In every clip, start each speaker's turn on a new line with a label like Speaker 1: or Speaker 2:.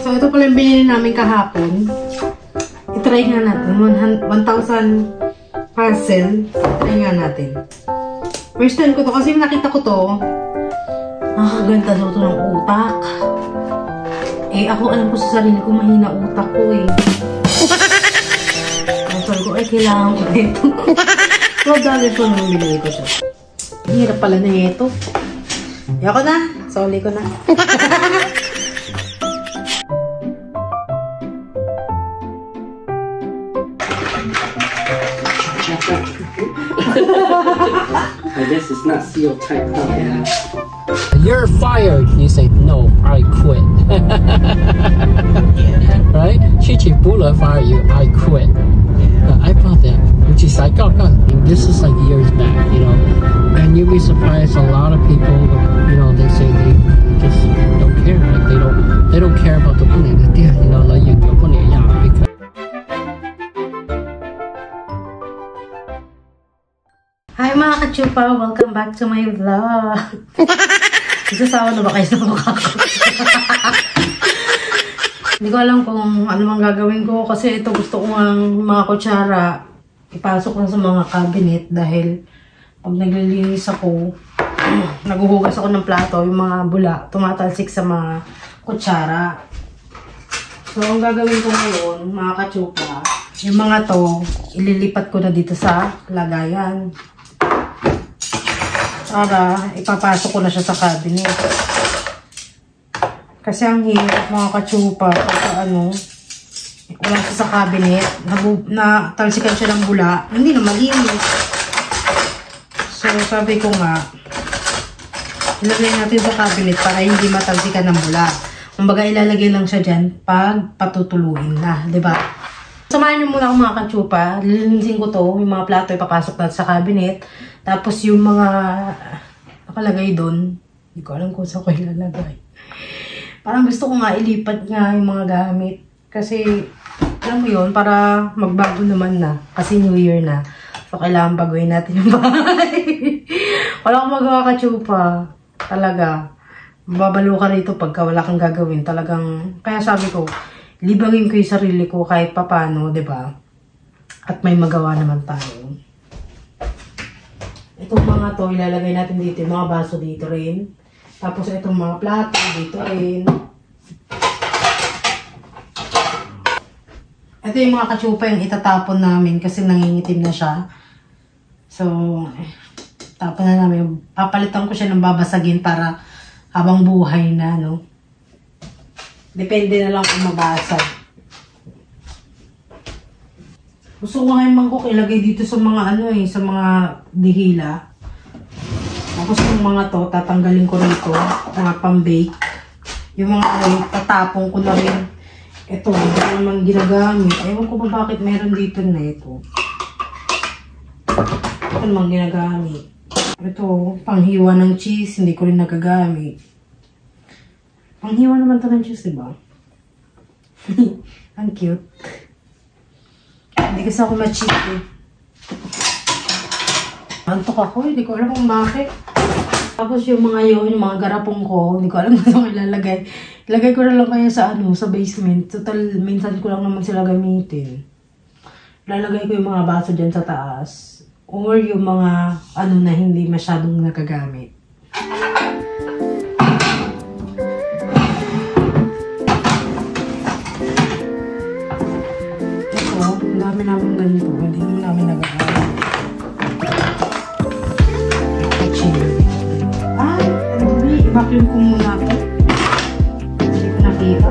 Speaker 1: So, ito pala yung binili namin kahapon. I-try nga natin. 1,000 parcel. Try nga natin. First time ko to. Kasi nakita ko to. Nakakaganda daw to ng utak. Eh, ako alam ko sa sarili ko, mahina utak ko eh. Sabi ko, ay, kailangan ko ito. $12 ko nung binili ko siya. Hirap pala na ito. Ayoko na. Soli ko na.
Speaker 2: I guess it's not seal tight.
Speaker 1: Yeah.
Speaker 2: You're fired. You say, no, I quit.
Speaker 1: Yeah.
Speaker 2: Right? Chichi Bula fire you, I quit. I bought that, which is like, oh god, this is like years back, you know. And you'd be surprised, a lot of people, you know, they say they just don't care. Like they don't care about the money. You know, like you go money, yeah, because.
Speaker 1: Hi mga kachupa! Welcome back to my vlog! Isasawa na ba kayo sa mukha ko? Hindi ko alam kung ano mang gagawin ko kasi ito gusto ko ang mga kutsara ipasok lang sa mga cabinet dahil pag naglilinis ako, naguhugas ako ng plato, yung mga bula, tumatalsik sa mga kutsara. So, ang gagawin ko ngayon, mga kachupa, yung mga to, ililipat ko na dito sa lagayan. Para ipapasok ko na siya sa cabinet. Kasi ang hirap mga kachupa pagka ano, wala siya sa cabinet, talsikan siya ng bula, hindi na malinis. So sabi ko nga, ilagay natin sa cabinet para hindi matalsikan ng bula. Kumbaga ilalagay lang siya dyan pag patutuluin na, di ba? Samahan niyo muna ako mga kachupa, lilinisin ko to, yung mga plato ipapasok natin sa cabinet. Tapos yung mga nakalagay doon, hindi ko alam kung saan ko ilalagay. Parang gusto ko nga ilipat nga yung mga gamit. Kasi, alam mo yun, para magbago naman na. Kasi New Year na. So, kailangan baguhin natin yung bahay. Wala akong magawa kachupa. Talaga. Babalo ka rito pagka wala kang gagawin. Talagang, kaya sabi ko, libangin ko yung sarili ko kahit papano, diba? At may magawa naman tayo. Itong mga to, ilalagay natin dito. Yung mga baso dito rin. Tapos itong mga plato dito rin. Ito yung mga kachupa yung itatapon namin kasi nangingitim na siya. So, tapon na namin. Papalitan ko siya ng babasagin para habang buhay na, no? Depende na lang kung mabasag. Gusto ko nga yung mangkok ilagay dito sa mga ano eh, sa mga dihila. Tapos yung mga to, tatanggalin ko rito, mga pang-bake. Yung mga ano, tatapong ko na rin. Ito, hindi ko naman ginagamit. Ewan ko ba bakit meron dito na ito. Ito naman ginagamit. Ito, panghiwa ng cheese, hindi ko rin nagagamit. Panghiwa naman ito ng cheese, diba? Ang cute. Hindi kasi ako ma-cheat eh. Antok ako, hindi ko alam kung bakit. Tapos yung mga yun, yung mga garapong ko, hindi ko alam kung saan ilalagay. Ilagay ko na lang kaya sa ano, sa basement. Total, minsan ko lang naman sila gamitin. Lalagay ko yung mga baso dyan sa taas. Or yung mga ano na hindi masyadong nagagamit. Ang dami namin ganito. Hindi namin nagagamit. Ay, ano ba? I-vacuum ko muna ako. Hindi ko nakita.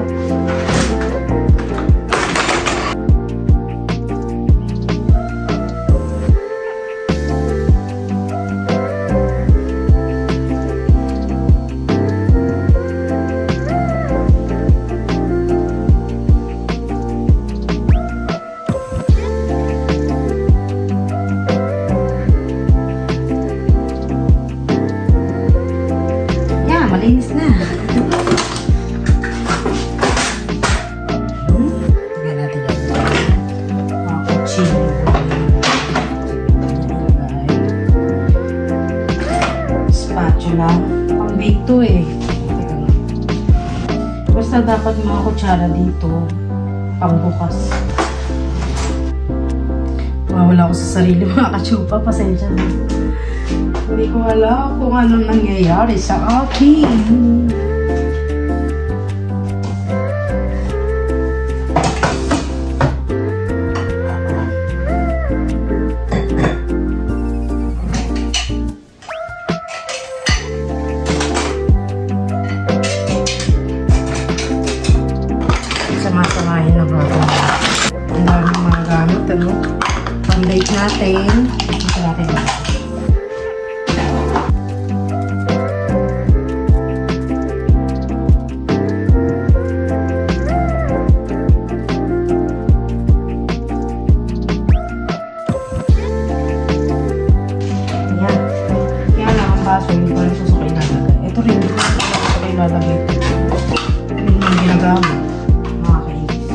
Speaker 1: dapat yung mga kutsara dito. Pangbukas. Wala ako sa sarili mga kachupa. Pasensya na. Hindi ko alam kung anong nangyayari sa akin. Sama-samahin na ba? Ang daming mga gamit, ano? Pang-bake natin. Ito natin ba? So, hindi ko rin susukay lalagay. Ito rin, hindi ko susukay lalagay. Hindi naman ginagamit. Mga kainis.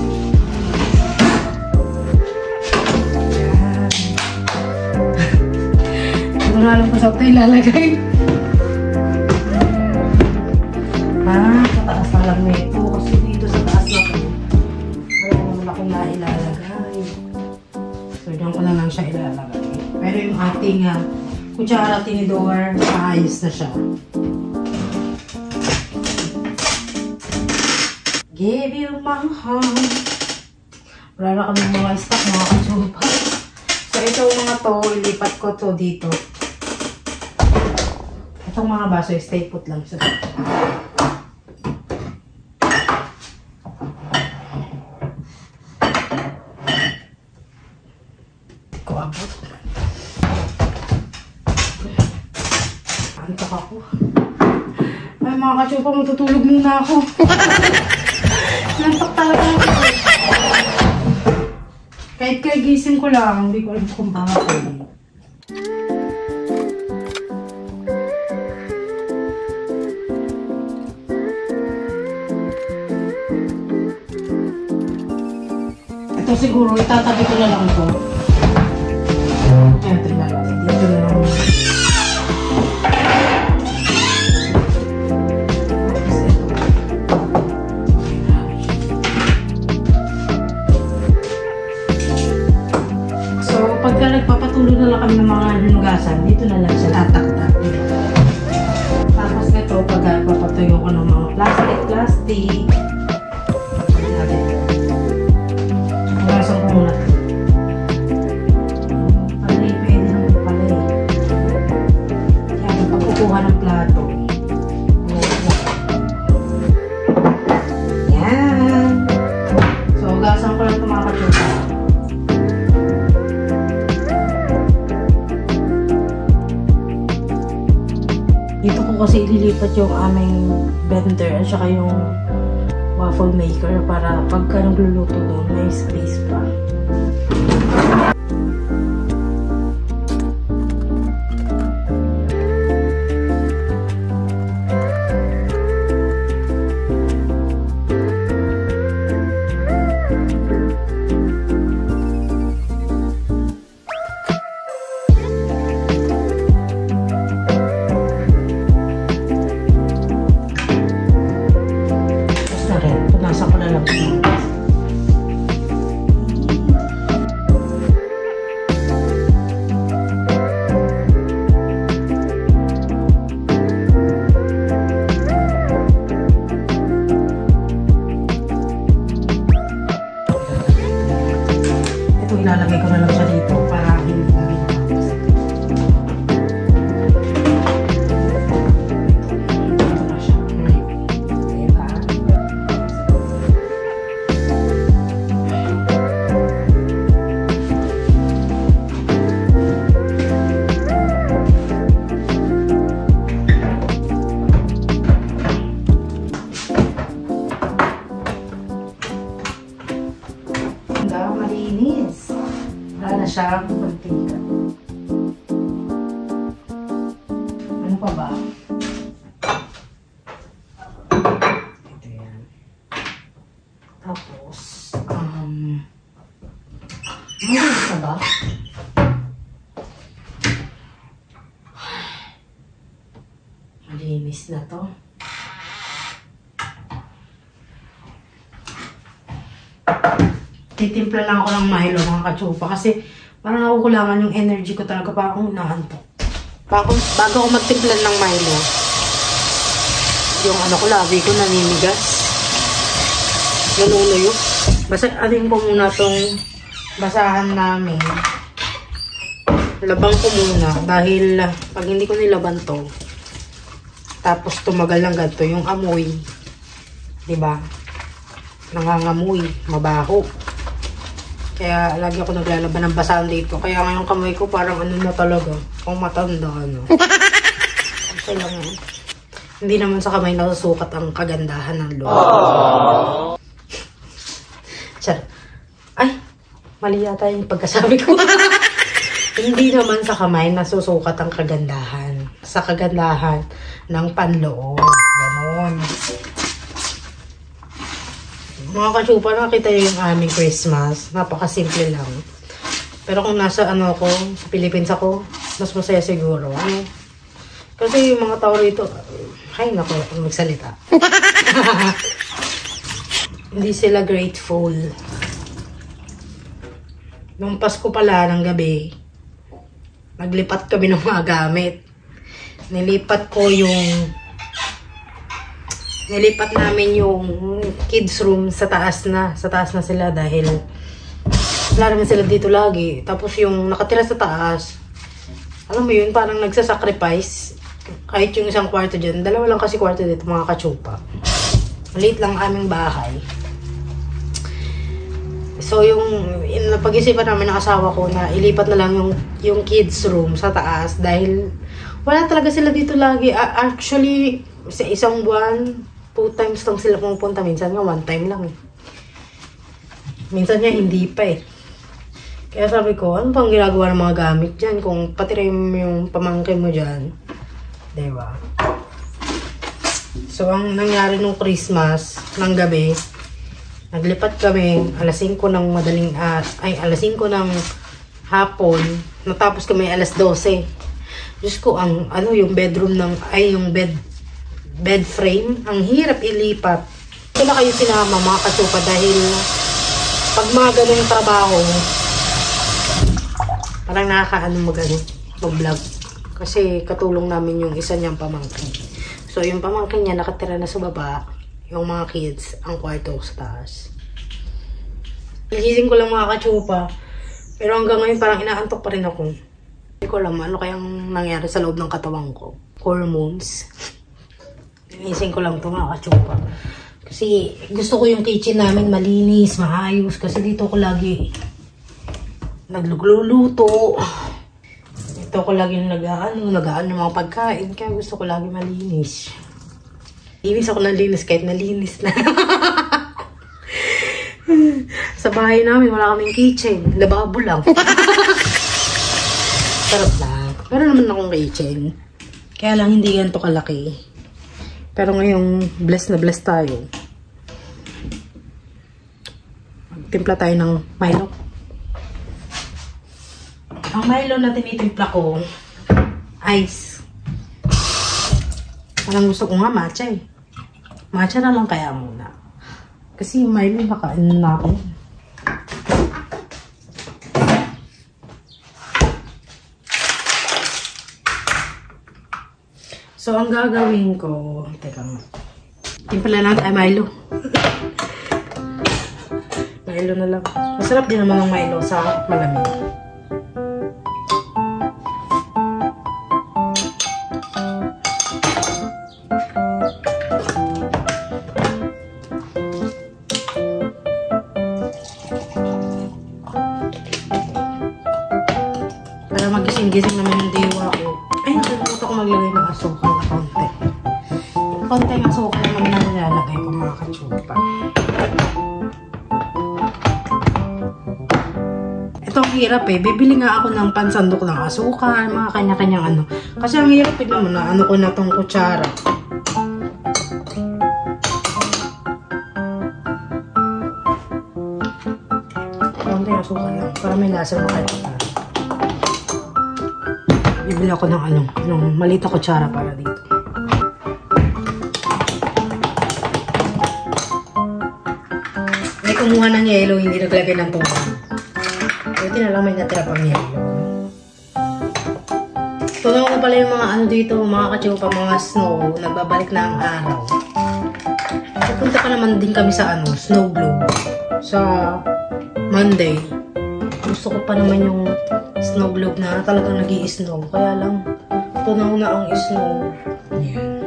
Speaker 1: Yan. Hindi ko na alam kung saan ito ilalagay. Sa taas na lang na ito. Kasi dito sa taas na ito. Wala naman akong nailalagay. So, diyan ko na lang siya ilalagay. Pero yung ating kutsara, tinidor, maayos na siya. Give you my heart. Wala na kami mga stock, mga kachupa. So, itong mga to, ilipat ko to dito. Itong mga baso, stay put lang siya. Ko abot. Antok ako. Ay mga kachupa, matutulog muna ako. Nantok talaga ako. Kahit gising ko lang, hindi ko alam kung bakit. Ito siguro, itatabi ko na lang ito. Ito ilalagay. Dito na lang. Pagka nagpapatuloy na lang kami ng mga hinugasan, dito na lang siya tataktak. Tapos ito, pagka papatuyo ko ng mga plastic. Hugasan ko muna. Palay, pwede naman palay. Yan, pagkukuha ng plato. Yan. So, hugasan ko lang ito mga kachupa. Dito ko kasi ililipat yung aming blender at saka yung waffle maker para pagka nagluluto doon may space pa. Nasa ko na lang siya. Ito ilalagay ko na lang siya dito para hindi na rin nakapasok. Ito na siya. Malinis. Wala na siya mantika. Ano pa ba? Ito yan. Tapos, malinis na ba? Malinis na to. Titimpla lang ako ng Milo mga ka-chupa kasi parang nakukulangan yung energy ko talaga, parang inaantok. Bago ako magtimpla ng Milo, yung ano ko, labi ko naninigas. Nanunuyo. Basta aling ko muna tong basahan namin. Labang ko muna dahil pag hindi ko nilaban to, tapos tumagal ng ganito, yung amoy, diba? Nangangamoy, mabaho. Kaya lagi ako naglalaban ng basahan dito. Kaya ngayon kamay ko parang ano na talaga, kung matanda ano. Okay lang yan. Hindi naman sa kamay nasusukat ang kagandahan ng loob. Char. Ay, mali yata yung pagkasabi ko. Hindi naman sa kamay nasusukat ang kagandahan. Sa kagandahan ng panloob. Ganon. Mga ka-chupa, nakita nyo yung aming Christmas. Napakasimple lang. Pero kung nasa ano ako, sa Philippines ako, mas masaya siguro. Ano? Kasi yung mga tao rito, ay naku, magsalita. Hindi sila grateful. Nung Pasko pala ng gabi, naglipat kami ng mga gamit. Nilipat namin yung kids room sa taas na. Sa taas na sila dahil wala naman sila dito lagi. Tapos yung nakatira sa taas, alam mo yun, parang nagsasacrifice. Kahit yung isang kwarto dyan. Dalawa lang kasi kwarto dito mga ka-chupa. Maliit lang aming bahay. So yung napag-isipan namin ng asawa ko na ilipat na lang yung kids room sa taas dahil wala talaga sila dito lagi. Actually, sa isang buwan, 2 times lang sila pumupunta. Minsan nga 1 time lang. Minsan nga hindi pa eh. Kaya sabi ko, ano pang ginagawa ng mga gamit dyan? Kung patirin mo yung pamangkin mo dyan. Diba? So, ang nangyari nung Christmas, ng gabi, naglipat kami, alas 5 ng alas 5 ng hapon, natapos kami alas 12. Diyos ko, yung bedroom yung bed frame, ang hirap ilipat. Ito na kayo sinama mga ka-chupa dahil pag mga ganung trabaho, parang nakakaano mag-vlog. Kasi katulong namin yung isa niyang pamangkin. So yung pamangkin niya nakatira na sa baba, yung mga kids, ang kwarto sa taas. Nagising ko lang mga ka-chupa, pero hanggang ngayon parang inaantok pa rin ako. Hindi ko alam ano kayang nangyari sa loob ng katawan ko. Hormones. Nagising ko lang ito mga ka-chupa. Kasi gusto ko yung kitchen namin malinis, maayos. Kasi dito ko lagi nagluluto. Dito ko lagi nagaan ng mga pagkain. Kaya gusto ko lagi malinis. Linis ako ng linis kahit nalinis na. Sa bahay namin wala kaming kitchen. Lababo lang. Sarap lang. Pero naman akong kitchen. Kaya lang hindi ganito kalaki. Pero ngayong blessed na blessed tayo. Magtimpla tayo ng Milo. Ang Milo na tinitimpla ko, ice. Parang gusto ko nga matcha eh. Matcha na lang kaya muna. Kasi yung Milo nakaano na ako. So, ang gagawin ko, teka nga. Timpla lang tayo Milo. Milo na lang. Masarap din naman ang Milo sa malamig. Para magising-gising naman yung diwa ko. Ay, nakalimutan ko maglagay ng asukal na konti. Konting asukal naman na nilalagay ko mga ka-chupa. Ito ang hirap eh. Bibili nga ako ng pansandok ng asukal, mga kanya-kanyang ano. Kasi ang hirap eh naman na ano ko na tong kutsara. Konting asukal lang. Para may lasa ng kanya. Bibili ako ng ng maliit na kutsara para dito. May kumuha ng yelo, hindi naglagay ng tubig. Buti na lang may natira pang yelo. Tunaw ko pala yung mga ano dito, mga kachupa, mga snow. Nagbabalik na ang araw. Pupunta pa naman din kami sa ano, snow globe. Sa Monday. Gusto ko pa naman yung snow globe na talagang nag-i-snow. Kaya lang, tunaw na ang snow. Yan.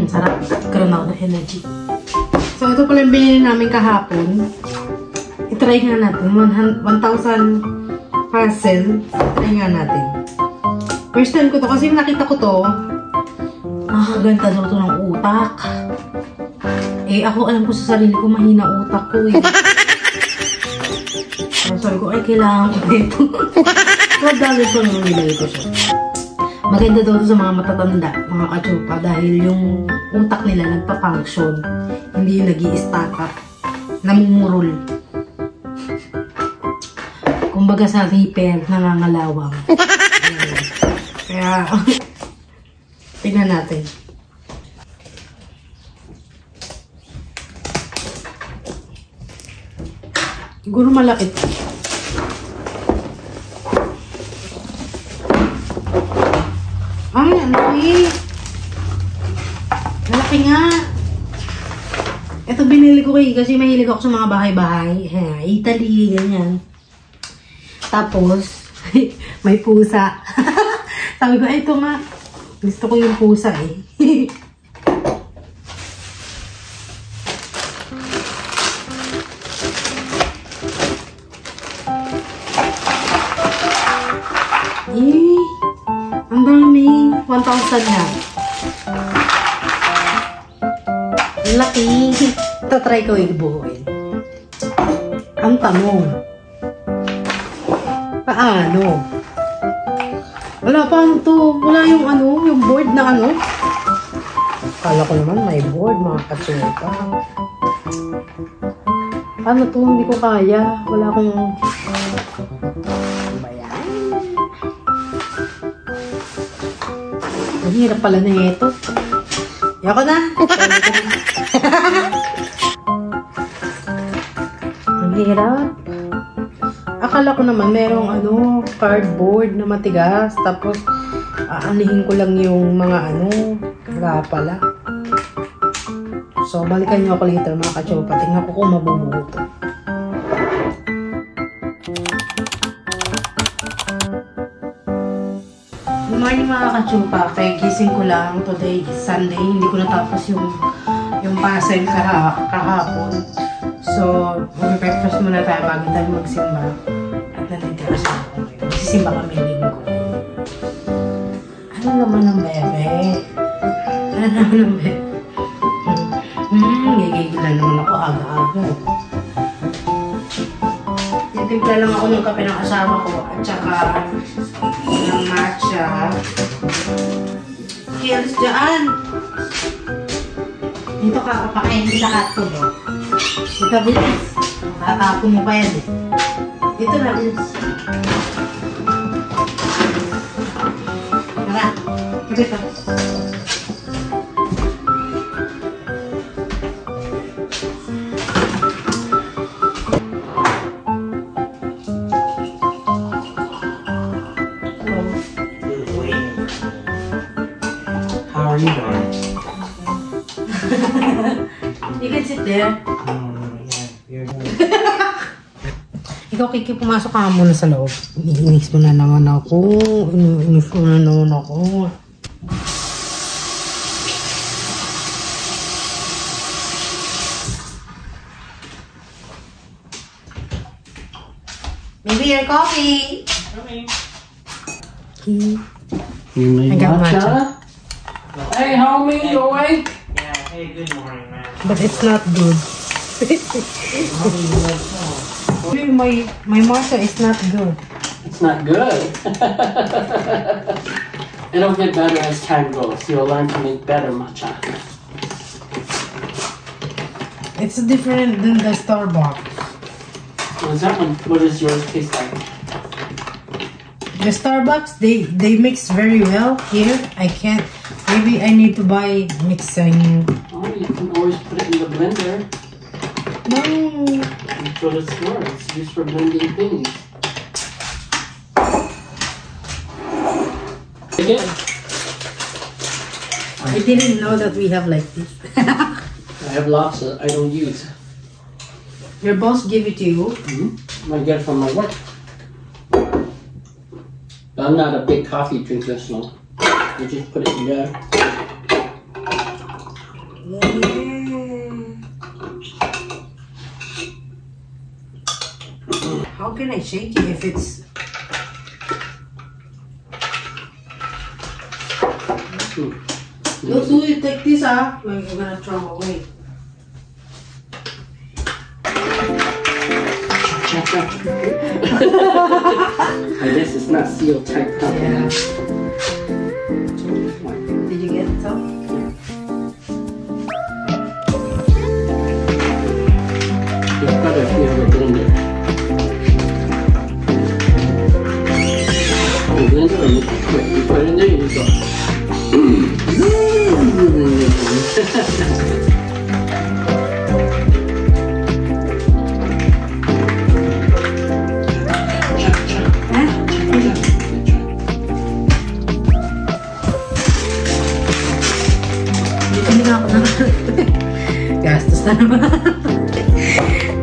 Speaker 1: Sarap. Karoon ako ng energy. So, ito pala yung binili namin kahapon. I-try nga natin. 1,000 parcel. I-try nga natin. First time ko to. Kasi nakita ko to. Nakakaganda daw to ng utak. Eh, ako alam ko sa sarili ko, mahina utak ko eh. So, sabi ko, ay, kailangan ko dito. $12 ko nung nilagay ko siya. Maganda daw sa mga matatanda, mga kachupa, dahil yung utak nila nagpa-function. Hindi yung nag-i-stack up. Namumurol. Kumbaga sa repair, nangangalawang. Kaya, tingnan natin. Siguro malaki. Ay, ano eh. Malaki nga. Ito binili ko kasi mahilig ako sa mga bahay-bahay. Italy, ganyan. Tapos, may pusa. Sabi ko, ito nga. Gusto ko yung pusa eh. Ang dami. 1,000 na. Laki. Tatry ko ibuhuin. Ang tanong. Paano? Wala pa ano to. Wala yung ano, yung board na ano. Kala ko naman may board, mga katsuka. Paano to? Hindi ko kaya. Wala akong... Ang hirap pala na ito. Yako na. Ang hirap. Akala ko naman merong ano, cardboard na matigas. Tapos, aanihin ko lang yung mga ano. Wala pala. So, balikan nyo ako later mga kachopa. Tingnan ko kung mabubuo to. Good morning mga kachupa. Gising ko lang. Today is Sunday. Hindi ko natapos yung parcel kahapon. So, mag-breakfast muna tayo bago tayo magsimba. At nandito kasi ako ngayon. Magsisimba kami linggo. Ano naman ang bebe? Ano naman ang bebe? Gigigilan naman ako aga-aga. Titimpla lang ako ng kape ng asawa ko at saka ng matcha. Kialis dyan! Dito ka kapakain sa hotdog. Dito bilis. Tatapon mo pa yan eh. Dito na bilis. Tara. Dito.
Speaker 3: How are you doing?
Speaker 1: You can sit there.
Speaker 3: Yeah, you're doing.
Speaker 1: Ikaw, Kiki, pumasok ka muna sa loob. Iniinis mo na naman ako. Iniinis mo na naman ako. Maybe your coffee. Okay.
Speaker 2: You made matcha? Hey, homie, you awake?
Speaker 3: Yeah, hey, good morning, man.
Speaker 1: But it's not good. My matcha is not good.
Speaker 2: It's not good. It'll get better as time goes. You'll learn to make better matcha.
Speaker 1: It's different than the Starbucks.
Speaker 2: What is that one? What does yours taste like?
Speaker 1: The Starbucks, they mix very well here. I can't. Maybe I need to buy mixing.
Speaker 2: Oh, you can always put it in the blender.
Speaker 1: No.
Speaker 2: That's what it's for. It's used for blending things. Again.
Speaker 1: I didn't know that we have like this.
Speaker 2: I have lots of, I don't use.
Speaker 1: Your boss gave it to you?
Speaker 2: I get it from my work. But I'm not a big coffee drinker, so you just put it in there.
Speaker 1: How can I shake it if it's... Don't do it like this, ah. You're gonna throw away.
Speaker 2: I guess it's not sealed tight properly.
Speaker 1: Yeah. Did you get some?
Speaker 2: It's better if you have a blender. The blender will make it quick. You put it in there and you go.
Speaker 1: Hindi na ako na. Gastos na naman.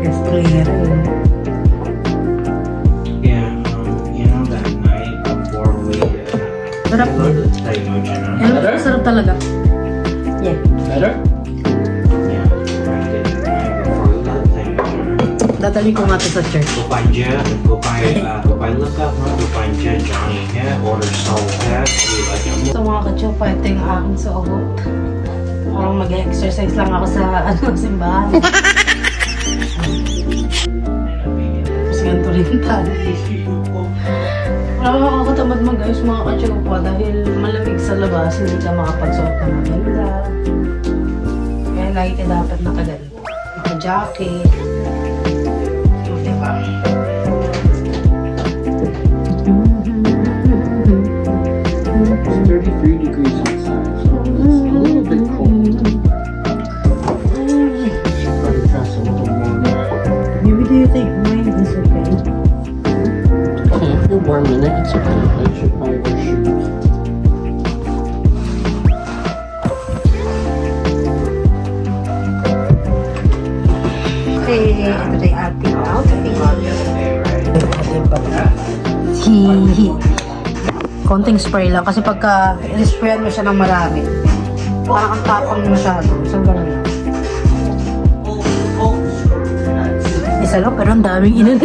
Speaker 1: Gastos na rin.
Speaker 3: Yeah, you know that night before we
Speaker 1: Sarap.
Speaker 3: loaded the Thai mochi,
Speaker 1: Ano, sarap talaga. Yeah.
Speaker 2: Better?
Speaker 3: yeah, right the night before we loaded the Thai mochi.
Speaker 1: Dadali ko nga ito sa church.
Speaker 3: Go buy look up, go find Jet Johnny here, order Soul Cat, we like him.
Speaker 1: So mga kachupa, ito yung aking suot. Parang mag-exercise lang ako sa simbahan. Kasi ganito rin tayo. Parang makakatamad mag-ayos mga kachupa dahil malamig sa labas, hindi ka makapagsuot ng maganda. Kaya lagi ka dapat nakaganto. Naka-jacket. Diba?
Speaker 2: It's 33 degrees outside, so it's a little bit cold. Probably dress a little warmer.
Speaker 1: Maybe do you think mine is okay?
Speaker 2: Okay, if you're warm in it, it's okay. I should probably wear shoes.
Speaker 1: Okay, ito na yung ating outfit. Konting spray lang kasi pagka in-sprayan mo siya ng marami, parang ang tapang masyado. So, ganun lang. Isa lang, pero ang daming inan.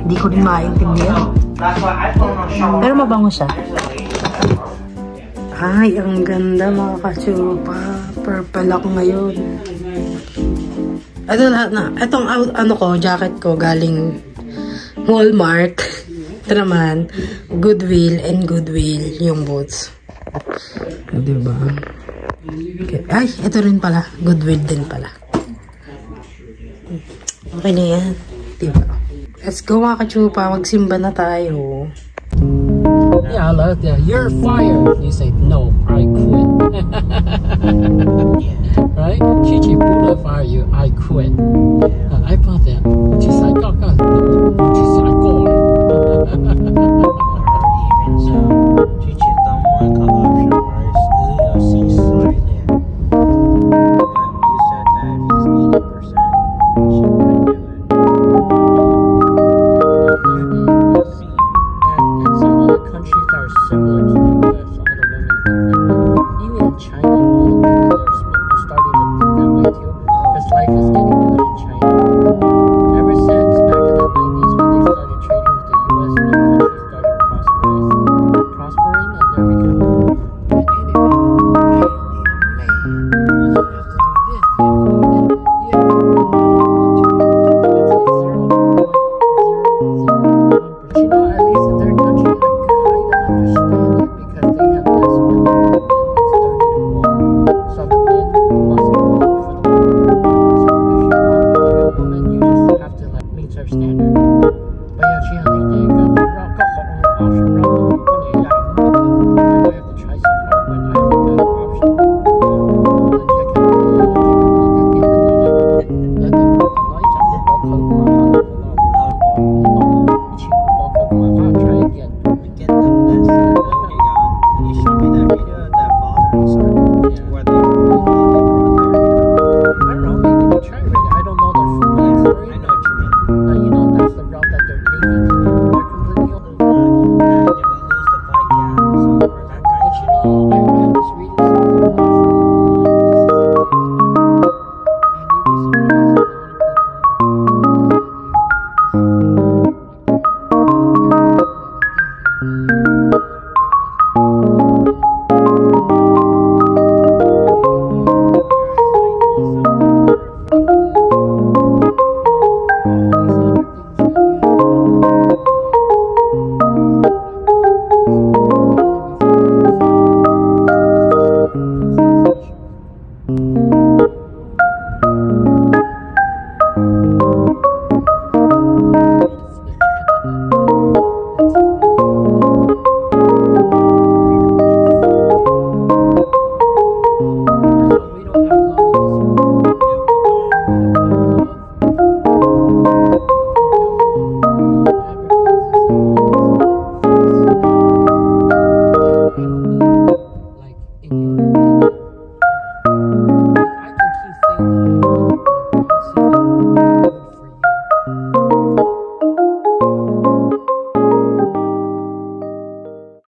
Speaker 1: Hindi ko rin maintindihan. Pero mabango siya. Ay, ang ganda mga kachupa. Purple ako ngayon. Ito lahat na. Itong ano ko, jacket ko galing Walmart. Ito naman, Goodwill and Goodwill yung boots. Diba? Okay. Ay, ito rin pala. Goodwill din pala. Okay na yan. Diba? Let's go mga kachupa. Magsimba na tayo.
Speaker 2: Yeah, I love that. You're fired. You say, no, I quit. Right? Chichi Buddha fire you, I quit. I thought that. She's like, oh, God, no.